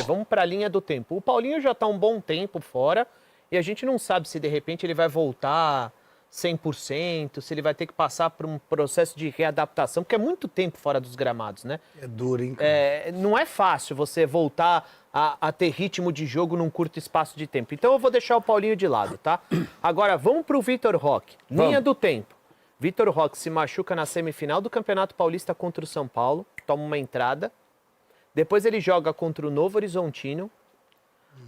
Vamos para a linha do tempo. O Paulinho já está um bom tempo fora e a gente não sabe se de repente ele vai voltar 100%, se ele vai ter que passar por um processo de readaptação, porque é muito tempo fora dos gramados, né? É duro, hein, cara? Não é fácil você voltar a ter ritmo de jogo num curto espaço de tempo. Então eu vou deixar o Paulinho de lado, tá? Agora vamos para o Vitor Roque. Linha do tempo. Vitor Roque se machuca na semifinal do Campeonato Paulista contra o São Paulo, toma uma entrada. Depois ele joga contra o Novo Horizontino.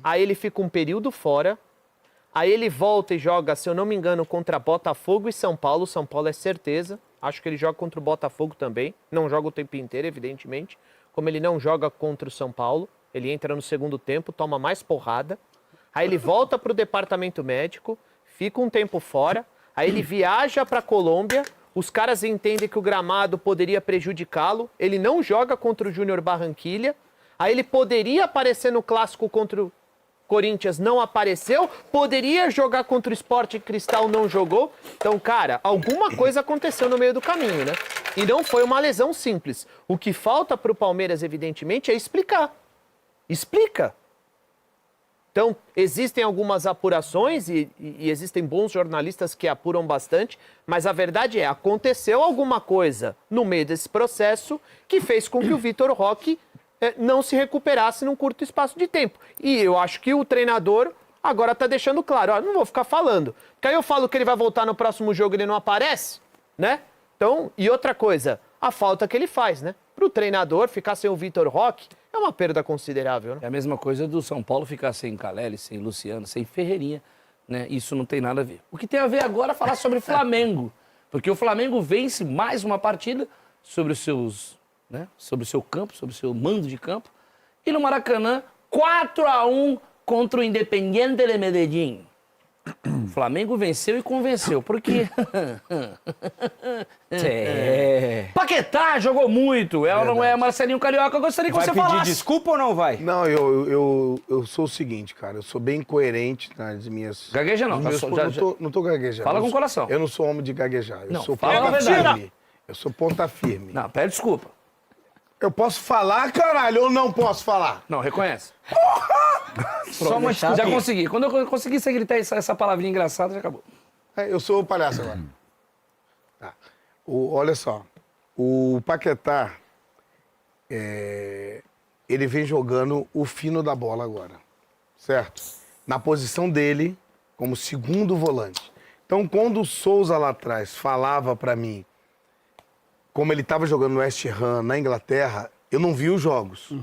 Aí ele fica um período fora. Aí ele volta e joga, se eu não me engano, contra Botafogo e São Paulo. São Paulo é certeza. Acho que ele joga contra o Botafogo também. Não joga o tempo inteiro, evidentemente. Como ele não joga contra o São Paulo, ele entra no segundo tempo, toma mais porrada. Aí ele volta para o departamento médico, fica um tempo fora. Aí ele viaja para a Colômbia. Os caras entendem que o gramado poderia prejudicá-lo. Ele não joga contra o Júnior Barranquilla. Aí ele poderia aparecer no clássico contra o Corinthians, não apareceu. Poderia jogar contra o Sport Cristal, não jogou. Então, cara, alguma coisa aconteceu no meio do caminho, né? E não foi uma lesão simples. O que falta para o Palmeiras, evidentemente, é explicar. Explica. Então, existem algumas apurações e existem bons jornalistas que apuram bastante, mas a verdade é, aconteceu alguma coisa no meio desse processo que fez com que o Vitor Roque não se recuperasse num curto espaço de tempo. E eu acho que o treinador agora está deixando claro, ó, não vou ficar falando, porque aí eu falo que ele vai voltar no próximo jogo e ele não aparece, né? Então, e outra coisa, a falta que ele faz, né? Para o treinador ficar sem o Vitor Roque é uma perda considerável, né? É a mesma coisa do São Paulo ficar sem Caleri, sem Luciano, sem Ferreirinha, né? Isso não tem nada a ver. O que tem a ver agora é falar sobre Flamengo, porque o Flamengo vence mais uma partida sobre os seus, né? Sobre o seu campo, sobre o seu mando de campo, e no Maracanã, 4-1 contra o Independiente de Medellín. O Flamengo venceu e convenceu, porque Paquetá jogou muito, ela não é Marcelinho Carioca, eu gostaria que você Vai falasse. pedir desculpa ou não vai? Não, eu sou o seguinte, cara, eu sou bem coerente nas minhas... Gagueja não, Não tô gaguejando. Fala com o coração. Eu não sou homem de gaguejar, eu Não, sou fala a ponta verdade. firme. Eu sou ponta firme. Não, pede desculpa. Eu posso falar, caralho, ou não posso falar? Não, reconhece. Só uma Já consegui. Quando eu conseguir você gritar essa palavrinha engraçada, já acabou. Eu sou o palhaço agora. Tá. Olha só, o Paquetá, ele vem jogando o fino da bola agora, certo? Na posição dele, como segundo volante. Então, quando o Souza lá atrás falava pra mim como ele estava jogando no West Ham, na Inglaterra, eu não vi os jogos.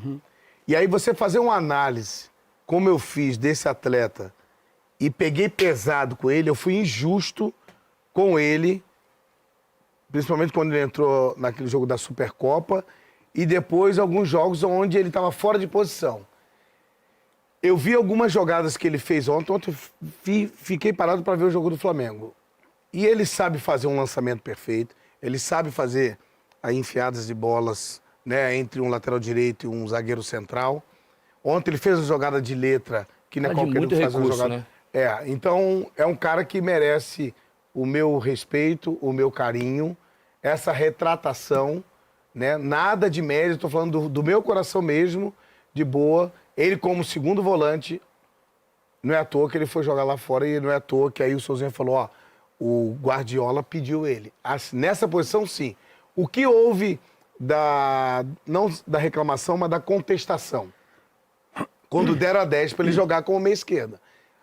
E aí você fazer uma análise, como eu fiz desse atleta, e peguei pesado com ele, eu fui injusto com ele, principalmente quando ele entrou naquele jogo da Supercopa, e depois alguns jogos onde ele estava fora de posição. Eu vi algumas jogadas que ele fez ontem eu fiquei parado para ver o jogo do Flamengo. E ele sabe fazer um lançamento perfeito, ele sabe fazer enfiadas de bolas, né, entre um lateral direito e um zagueiro central. Ontem ele fez uma jogada de letra que não é qualquer um que faz uma jogada. Né? Então é um cara que merece o meu respeito, o meu carinho, essa retratação, né? Nada de mérito, estou falando do meu coração mesmo, de boa. Ele como segundo volante, não é à toa que ele foi jogar lá fora e não é à toa que aí o Souzinho falou, ó, o Guardiola pediu ele. Nessa posição, sim. O que houve não da reclamação, mas da contestação. Quando deram a 10 para ele jogar como meia esquerda.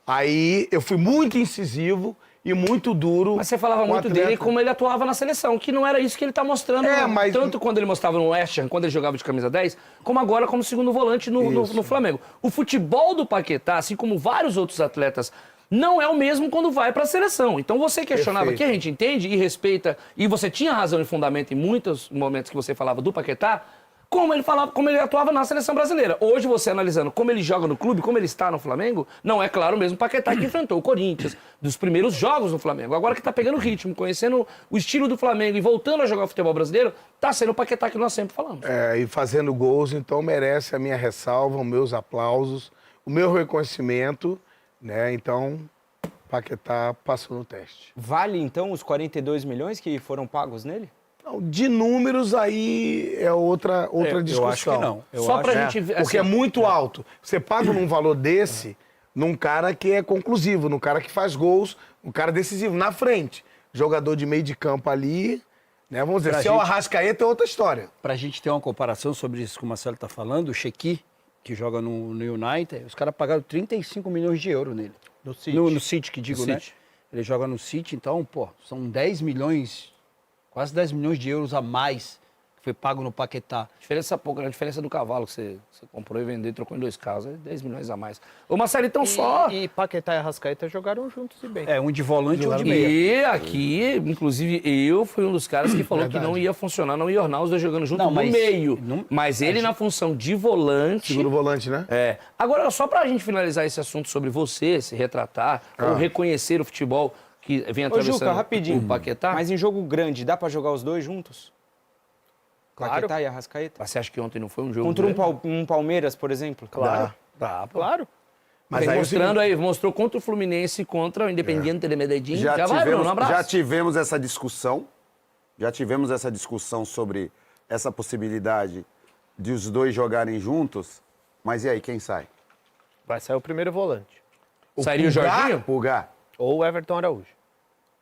Aí eu fui muito incisivo e muito duro. Mas você falava muito dele como ele atuava na seleção, que não era isso que ele tá mostrando. Mas... Tanto quando ele mostrava no West Ham, quando ele jogava de camisa 10, como agora como segundo volante no Flamengo. O futebol do Paquetá, assim como vários outros atletas, não é o mesmo quando vai para a seleção. Então você questionava que a gente entende e respeita, e você tinha razão e fundamento em muitos momentos que você falava do Paquetá, como ele atuava na seleção brasileira. Hoje você analisando como ele joga no clube, como ele está no Flamengo, não é claro o mesmo Paquetá que enfrentou o Corinthians, dos primeiros jogos no Flamengo. Agora que está pegando ritmo, conhecendo o estilo do Flamengo e voltando a jogar o futebol brasileiro, está sendo o Paquetá que nós sempre falamos. E fazendo gols, então merece a minha ressalva, os meus aplausos, o meu reconhecimento, né? Então, Paquetá passou no teste. Vale, então, os 42 milhões que foram pagos nele? De números, aí é outra discussão. Eu acho que não. Só pra gente ver. Porque é assim, muito alto. Você paga num valor desse, num cara que é conclusivo, num cara que faz gols, um cara decisivo, na frente. Jogador de meio de campo ali, né? Vamos dizer, Pra se é o gente- Arrascaeta é outra história. Pra gente ter uma comparação sobre isso que o Marcelo tá falando, o Shequi, que joga no United, os caras pagaram 35 milhões de euros nele. No City. No City, que digo, No né? City. Ele joga no City, então, pô, são 10 milhões, quase 10 milhões de euros a mais que foi pago no Paquetá. a diferença do cavalo que você comprou e vendeu e trocou em 2 carros, é 10 milhões a mais. Ô, Marcelo, então só. E Paquetá e Arrascaeta jogaram juntos e bem. É, um de volante e um de meia. E aqui, inclusive, eu fui um dos caras que falou que não ia funcionar, não ia ornar os dois jogando junto Não, no mas- meio. não- mas ele na função de volante. Segundo volante, né? É. Agora, só pra gente finalizar esse assunto sobre você, se retratar, ou reconhecer o futebol que vem Ô, atravessando Juca, rapidinho. o Paquetá. Mas em jogo grande, dá pra jogar os dois juntos? Claro. Paquetá e Arrascaeta? Mas você acha que ontem não foi um jogo Contra grande? um Palmeiras, por exemplo? Claro. Dá, pô. Claro. Mas Vem aí é o mostrando aí, mostrou contra o Fluminense e contra o Independiente de Medellín. Já vai, Bruno, um abraço. tivemos essa discussão. Já tivemos essa discussão sobre essa possibilidade de os dois jogarem juntos. Mas e aí, quem sai? Vai sair o primeiro volante. Sairia o Jorginho? Pulgar? Ou o Everton Araújo.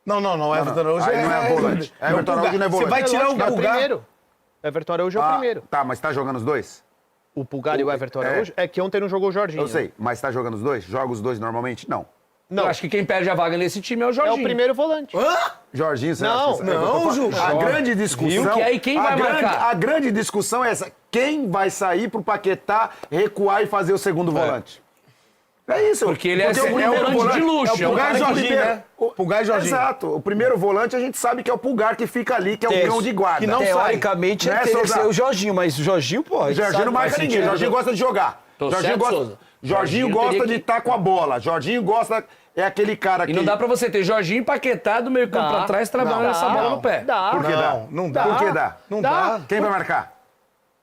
Não, Everton Araújo Aí não é volante. Everton Araújo não é Você volante. vai tirar Lógico, o é o Pulgar? primeiro. Everton Araújo é o primeiro. Tá, mas tá jogando os dois? O Pulgar e o Everton Araújo é que ontem não jogou o Jorginho. Eu sei, mas tá jogando os dois? Joga os dois normalmente? Não. Não, Eu acho que quem perde a vaga nesse time é o é Jorginho. o primeiro volante. Jorginho, você Não, acha que não, Ju. A grande discussão. Viu que aí quem vai marcar? A grande discussão é essa. Quem vai sair pro Paquetá recuar e fazer o segundo volante? É isso. Porque ele é o segundo volante de luxo. É o Pulgar cara e que Jorginho, libera. né? Pulgar e Jorginho. Exato. O primeiro volante a gente sabe que é o Pulgar que fica ali, que é o Terço. cão de guarda. Que não sai. Teoricamente, Né, teria que Souza? ser o Jorginho, mas o Jorginho, pô... O Jorginho não marca ninguém. Jorginho gosta de jogar. Tô Jorginho certo, gosta, Souza? Jorginho Jorginho gosta teria de que- estar com a bola. Jorginho gosta... É aquele cara que... E não dá pra você ter Jorginho empaquetado, meio campo Dá. pra trás, trabalhando Não, essa dá. bola no pé. Dá. Por que dá? Não dá. Por que dá? Não Dá. dá. Quem vai marcar?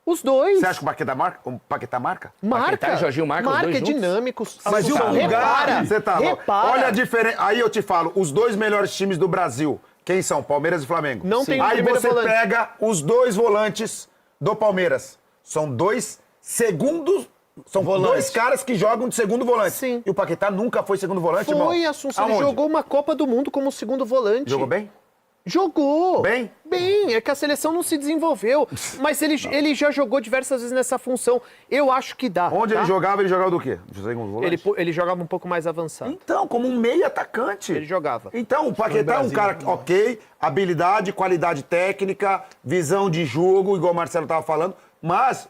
Os dois. Você acha que o Paquetá marca? O Paquetá marca? Marca. Paquetá e Jorginho marcam os dois é juntos? dinâmicos. Mas e o Assunção, Pulgar? repara. Você tá louco. repara. Olha a diferença. Aí eu te falo, os dois melhores times do Brasil, quem são? Palmeiras e Flamengo. Não tem o Aí primeiro você volante. pega os dois volantes do Palmeiras. São dois segundos. São dois caras que jogam de segundo volante. Sim. E o Paquetá nunca foi segundo volante, irmão? Foi, Assunção. Ele Aonde? jogou uma Copa do Mundo como segundo volante. Jogou bem? Jogou. Bem? Bem, é que a seleção não se desenvolveu. Mas ele já jogou diversas vezes nessa função. Eu acho que dá. Onde tá? ele jogava do quê? De segundo volante? Ele jogava um pouco mais avançado. Então, como um meio atacante. Ele jogava. Então, o Paquetá é um cara, ok, habilidade, qualidade técnica, visão de jogo, igual o Marcelo tava falando, mas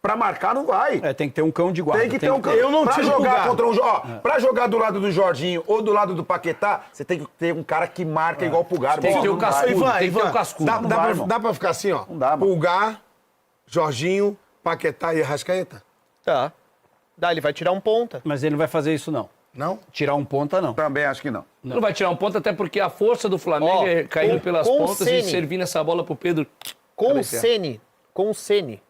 pra marcar não vai. É, tem que ter um cão de guarda. Tem que ter um cara. Eu não pra tiro o jogar Pulgar. contra um pra jogar do lado do Jorginho ou do lado do Paquetá, você tem que ter um cara que marca igual o Pulgar. Tem que irmão. ter o Não vai. cascudo, Ivan, tem que ter Ivan, o cascudo. dá, Não dá vai, pra, irmão. dá pra ficar assim, ó. Não dá, mano. Pulgar, Jorginho, Paquetá e Arrascaeta? Tá. Dá, ele vai tirar um ponta. Mas ele não vai fazer isso, não. Não? Tirar um ponta, não. Também acho que não. Não vai tirar um ponto, até porque a força do Flamengo Ó, é caindo pelas com o pontas e Ceni. servindo essa bola pro Pedro. Com o cabecear. Ceni.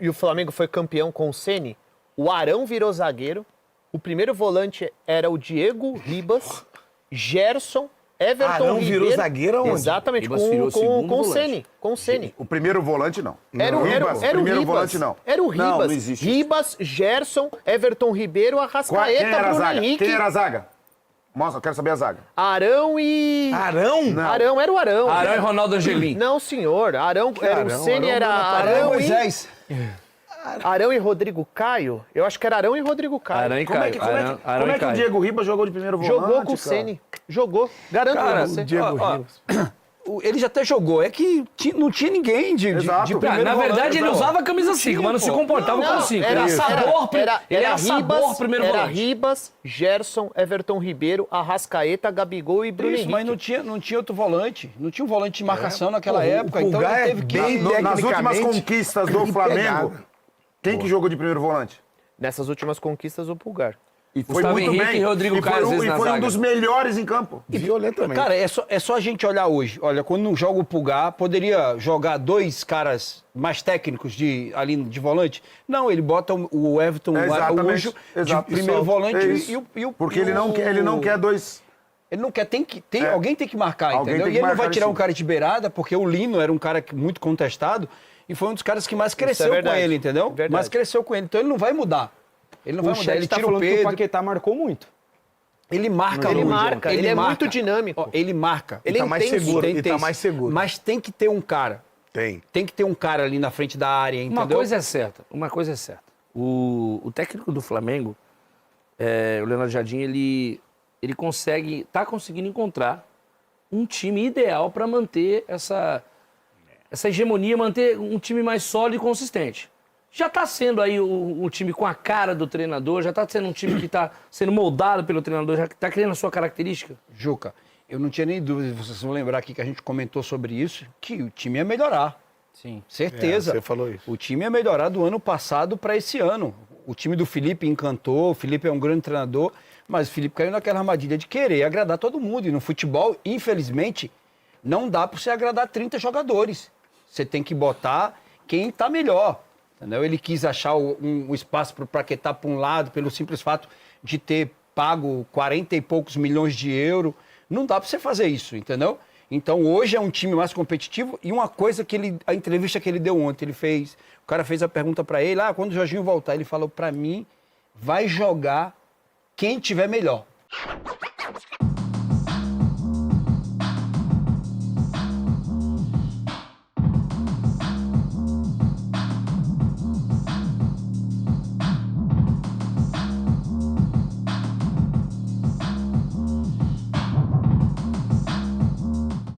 E o Flamengo foi campeão com o Ceni. O Arão virou zagueiro. O primeiro volante era o Diego Ribas, Gerson, Everton Arão Ribeiro. virou zagueiro aonde? Exatamente, Ribas virou segundo com o volante. Ceni. Com o Ceni. O primeiro volante, não. Era o Ribas, primeiro Ribas. volante, não. Era o Não, Ribas. não existe. Ribas, Gerson, Everton Ribeiro, Quem Arrascaeta, era a Bruno zaga? Henrique, Quem era a zaga? Mostra, eu quero saber a zaga. Arão e... Arão? Não. Arão, era o Arão. Arão e Ronaldo Angelim. Não, senhor. Arão, era o Arão? Ceni, Arão, era Arão, Arão e... Moisés. Arão e Rodrigo Caio? Eu acho que era Arão e Rodrigo Caio. Arão e Como é Caio. que, como é que, Arão como e é que o Caio. Diego Ribas jogou de primeiro volante? Jogou com o cara? Ceni. Jogou. Garanto Cara, pra você. Ele já até jogou. É que não tinha ninguém de Exato. primeiro Na verdade, volante, ele não. usava a camisa 5, mas não se comportava Não, como 5. era- Ele era sabor, ele era Ribas, sabor primeiro era volante. Ribas, Gerson, Everton Ribeiro, Arrascaeta, Gabigol e Bruno Isso, Henrique. mas não tinha outro volante. Não tinha um volante de marcação naquela época. o Então Pulgar ele é teve que... bem Nas últimas tecnicamente, conquistas do de Flamengo, pegada. quem que jogou de primeiro volante? Nessas últimas conquistas, o Pulgar. E foi Gustavo muito Henrique bem. e Rodrigo Caio, às vezes, e na foi um zaga. dos melhores em campo. Violentamente. Cara, é só a gente olhar hoje. Olha, quando não joga o Pulgar, poderia jogar dois caras mais técnicos ali de volante? Não, ele bota o Everton Exatamente, Araújo de exato. primeiro Isso, volante é isso. e o... Porque ele não quer dois... Ele não quer, alguém tem que marcar, Alguém entendeu? tem que E ele não marcar vai tirar esse um cara de beirada, porque o Lino era um cara muito contestado e foi um dos caras que mais cresceu com verdade. ele, entendeu? Verdade. Mais cresceu com ele. Então ele não vai mudar. Ele não vai O mudar. Ele chat tá tira o falando que o Pedro, Paquetá marcou muito. ele marca Ele muito. marca, ele é muito dinâmico. Ó, ele marca. Ele tá mais entende. seguro. Ele tá Tem- mais seguro. Mas tem que ter um cara. Tem. Que ter um cara ali na frente da área, entendeu? Uma coisa é certa. O técnico do Flamengo, o Leonardo Jardim, ele tá conseguindo encontrar um time ideal para manter essa hegemonia, manter um time mais sólido e consistente. Já está sendo aí um time com a cara do treinador, já está sendo um time que está sendo moldado pelo treinador, já está criando a sua característica? Juca, eu não tinha nem dúvida, vocês vão lembrar aqui que a gente comentou sobre isso, que o time ia melhorar. Sim. Certeza. Você falou isso. O time ia melhorar do ano passado para esse ano. O time do Felipe encantou, o Felipe é um grande treinador, mas o Felipe caiu naquela armadilha de querer agradar todo mundo. E no futebol, infelizmente, não dá para você agradar 30 jogadores. Você tem que botar quem está melhor. Entendeu? Ele quis achar um espaço para o Paquetá para um lado, pelo simples fato de ter pago 40 e poucos milhões de euros. Não dá para você fazer isso, entendeu? Então hoje é um time mais competitivo e uma coisa que a entrevista que ele deu ontem, o cara fez a pergunta para ele, quando o Jorginho voltar, ele falou, para mim, vai jogar quem tiver melhor.